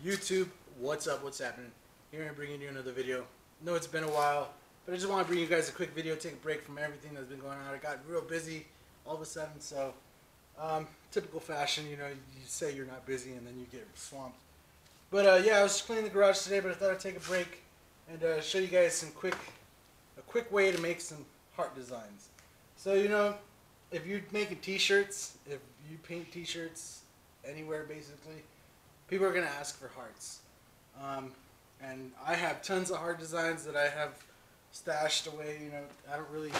YouTube, what's up, what's happening? Here I'm bringing you another video. No, it's been a while, but I just want to bring you guys a quick video, take a break from everything that's been going on. I got real busy all of a sudden, so typical fashion, you know, you say you're not busy and then you get swamped. But yeah, I was just cleaning the garage today, but I thought I'd take a break and show you guys a quick way to make some heart designs. So, you know, if you're making t-shirts, if you paint t-shirts anywhere basically, people are going to ask for hearts. And I have tons of heart designs that I have stashed away. You know, I don't really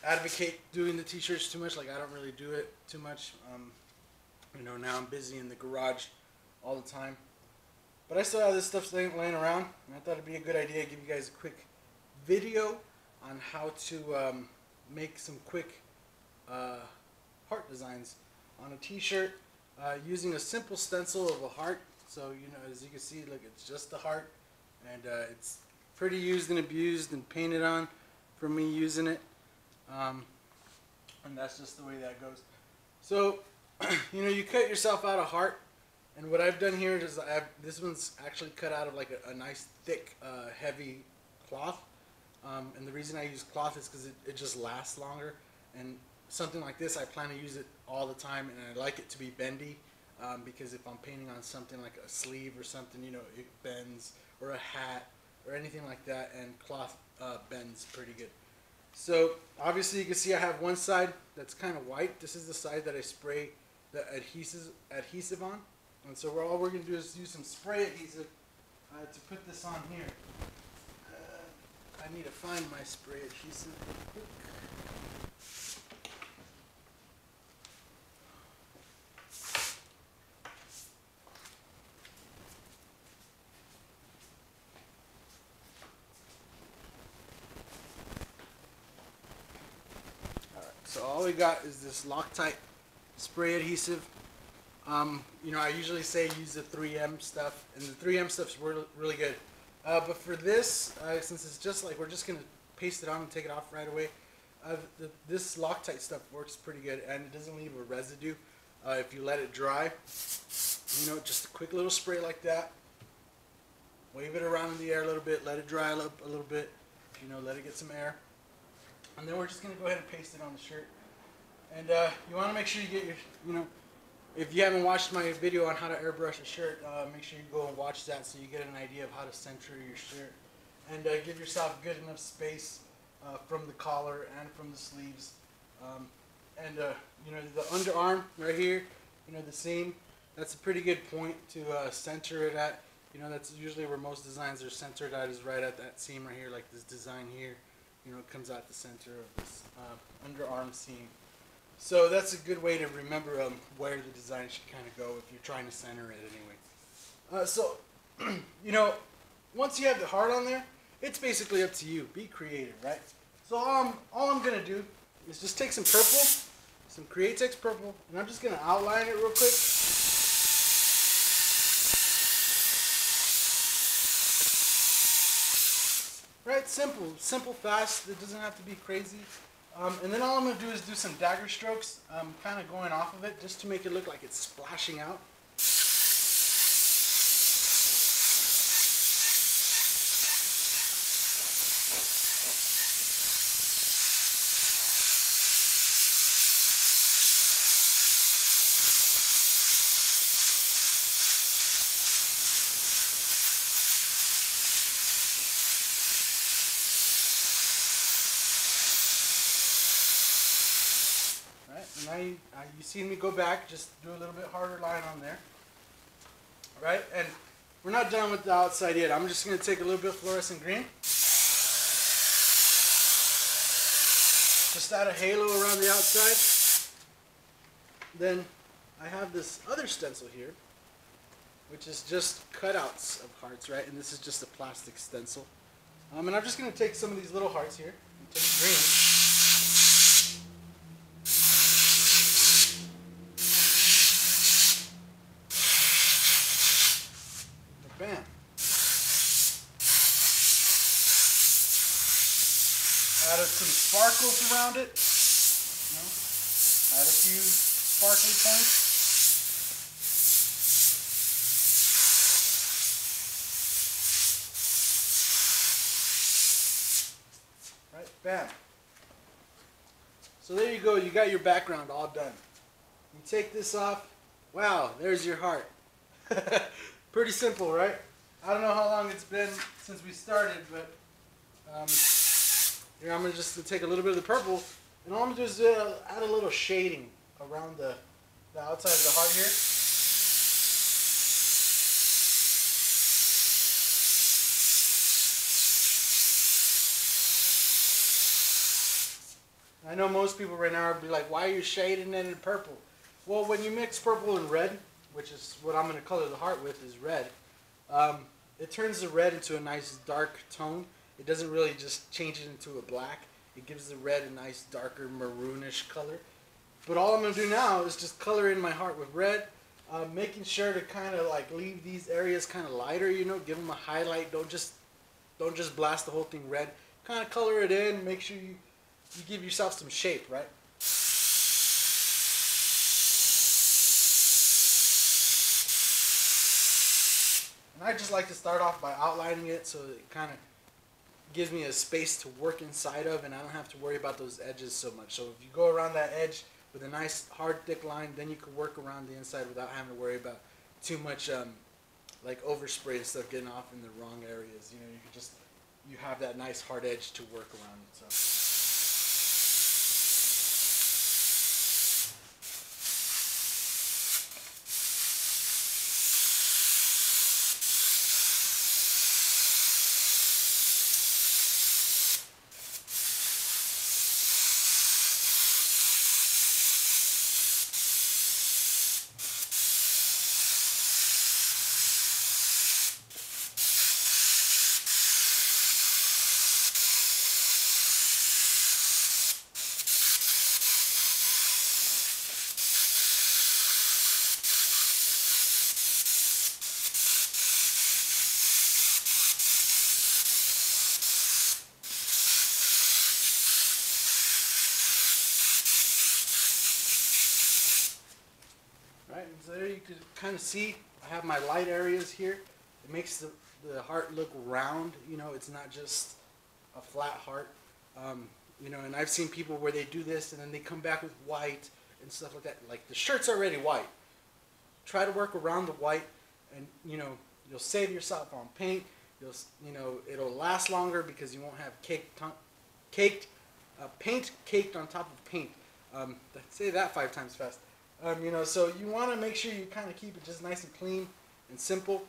advocate doing the t-shirts too much. Like, I don't really do it too much. You know, now I'm busy in the garage all the time. But I still have this stuff laying around, and I thought it'd be a good idea to give you guys a quick video on how to make some quick heart designs on a t-shirt using a simple stencil of a heart. So, you know, as you can see, look, it's just a heart, and it's pretty used and abused and painted on from me using it, and that's just the way that goes. So, you know, you cut yourself out a heart, and what I've done here is this one's actually cut out of like a nice thick heavy cloth, and the reason I use cloth is because it just lasts longer, and something like this I plan to use it all the time, and I like it to be bendy. Because if I'm painting on something like a sleeve or something, you know, it bends, or a hat or anything like that, and cloth bends pretty good. So obviously you can see I have one side that's kind of white. This is the side that I spray the adhesive on, and so all we're going to do is use some spray adhesive to put this on here. I need to find my spray adhesive real quick. So all we got is this Loctite spray adhesive. You know, I usually say use the 3M stuff, and the 3M stuff's really good. But for this, since it's just like we're just gonna paste it on and take it off right away, this Loctite stuff works pretty good, and it doesn't leave a residue if you let it dry. You know, just a quick little spray like that. Wave it around in the air a little bit, let it dry up a little bit. You know, let it get some air. And then we're just going to go ahead and paste it on the shirt. And you want to make sure you get your, you know, if you haven't watched my video on how to airbrush a shirt, make sure you go and watch that so you get an idea of how to center your shirt. And give yourself good enough space from the collar and from the sleeves. You know, the underarm right here, you know, the seam, that's a pretty good point to center it at. You know, that's usually where most designs are centered at, is right at that seam right here, like this design here. You know, it comes out the center of this underarm seam. So that's a good way to remember where the design should kind of go if you're trying to center it anyway. So, you know, once you have the heart on there, it's basically up to you. Be creative, right? So all I'm going to do is just take some purple, some Createx purple, and I'm just going to outline it real quick. Right, simple, fast. It doesn't have to be crazy. And then all I'm going to do is do some dagger strokes, kind of going off of it, just to make it look like it's splashing out. And now you see me go back, just do a little bit harder line on there. Alright, and we're not done with the outside yet. I'm just going to take a little bit of fluorescent green. Just add a halo around the outside. Then I have this other stencil here, which is just cutouts of hearts, right? And this is just a plastic stencil. And I'm just going to take some of these little hearts here and take green. Bam. Added some sparkles around it. You know, add a few sparkly points. Bam. So there you go, you got your background all done. You take this off, wow, there's your heart. Pretty simple, right? I don't know how long it's been since we started, but here I'm going to just take a little bit of the purple, and all I'm going to do is add a little shading around the outside of the heart here. I know most people right now will be like, why are you shading it in purple? Well, when you mix purple and red, which is what I'm going to color the heart with, is red, it turns the red into a nice dark tone. It doesn't really just change it into a black. It gives the red a nice darker maroonish color. But all I'm going to do now is just color in my heart with red, making sure to kind of like leave these areas kind of lighter, you know, give them a highlight. Don't just blast the whole thing red. Kind of color it in, make sure you give yourself some shape, right? And I just like to start off by outlining it so it kind of gives me a space to work inside of, and I don't have to worry about those edges so much. So if you go around that edge with a nice hard thick line, then you can work around the inside without having to worry about too much like overspray and stuff getting off in the wrong areas. You know, you have that nice hard edge to work around it. So. Right, and so there you can kind of see I have my light areas here. It makes the heart look round, you know, it's not just a flat heart. You know, and I've seen people where they do this and then they come back with white and stuff like that. Like the shirt's already white. Try to work around the white, and you know, you'll save yourself on paint. You know, it'll last longer because you won't have paint caked on top of paint. Say that 5 times fast. You know, so you want to make sure you kind of keep it just nice and clean and simple.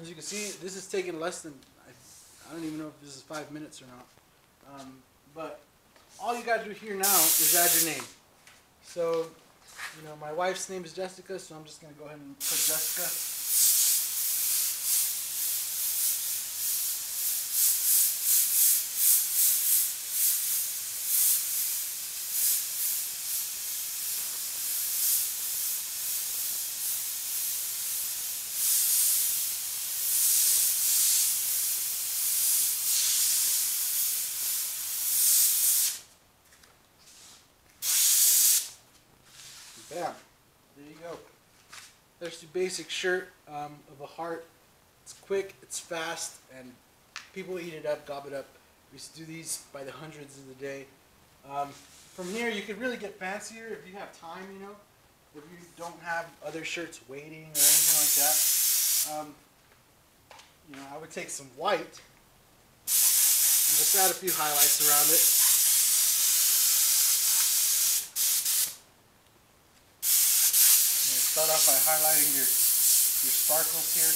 As you can see, this is taking less than, I don't even know if this is 5 minutes or not. But all you got to do here now is add your name. So, you know, my wife's name is Jessica, so I'm just going to go ahead and put Jessica. Bam. There you go. There's the basic shirt of a heart. It's quick, it's fast, and people eat it up, gob it up. We used to do these by the hundreds of the day. From here, you could really get fancier if you have time, you know. If you don't have other shirts waiting or anything like that. You know, I would take some white and just add a few highlights around it. Start off by highlighting your sparkles here.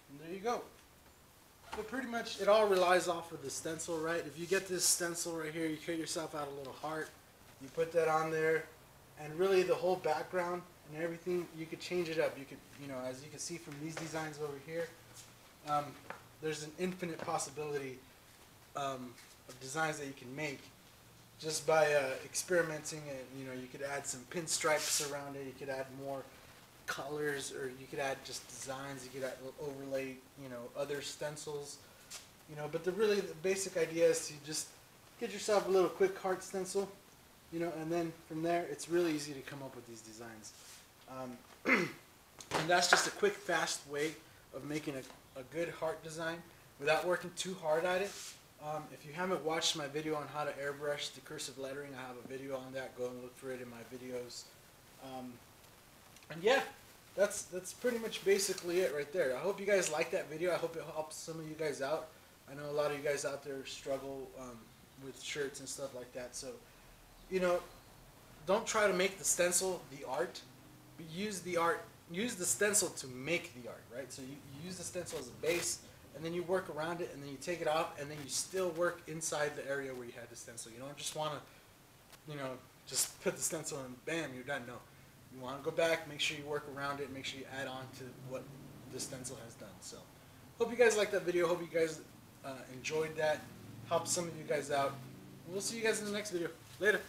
And there you go. But pretty much it all relies off of the stencil, right? If you get this stencil right here, you create yourself out a little heart, you put that on there, and really the whole background and everything, you could change it up. You could, you know, as you can see from these designs over here, there's an infinite possibility of designs that you can make just by experimenting. And you know, you could add some pinstripes around it, you could add more colors, or you could add just designs. You could add overlay, other stencils, But the basic idea is to just get yourself a little quick heart stencil, and then from there it's really easy to come up with these designs. And that's just a quick, fast way of making a good heart design without working too hard at it. If you haven't watched my video on how to airbrush the cursive lettering, I have a video on that. Go and look for it in my videos. And yeah, that's pretty much basically it right there. I hope you guys like that video. I hope it helps some of you guys out. I know a lot of you guys out there struggle with shirts and stuff like that. So, don't try to make the stencil the art, but use the stencil to make the art, right? So you use the stencil as a base, and then you work around it, and then you take it off, and then you still work inside the area where you had the stencil. You don't just want to, just put the stencil and bam, you're done. No. You want to go back, make sure you work around it, make sure you add on to what the stencil has done. So, hope you guys liked that video. Hope you guys enjoyed that. Helped some of you guys out. We'll see you guys in the next video. Later.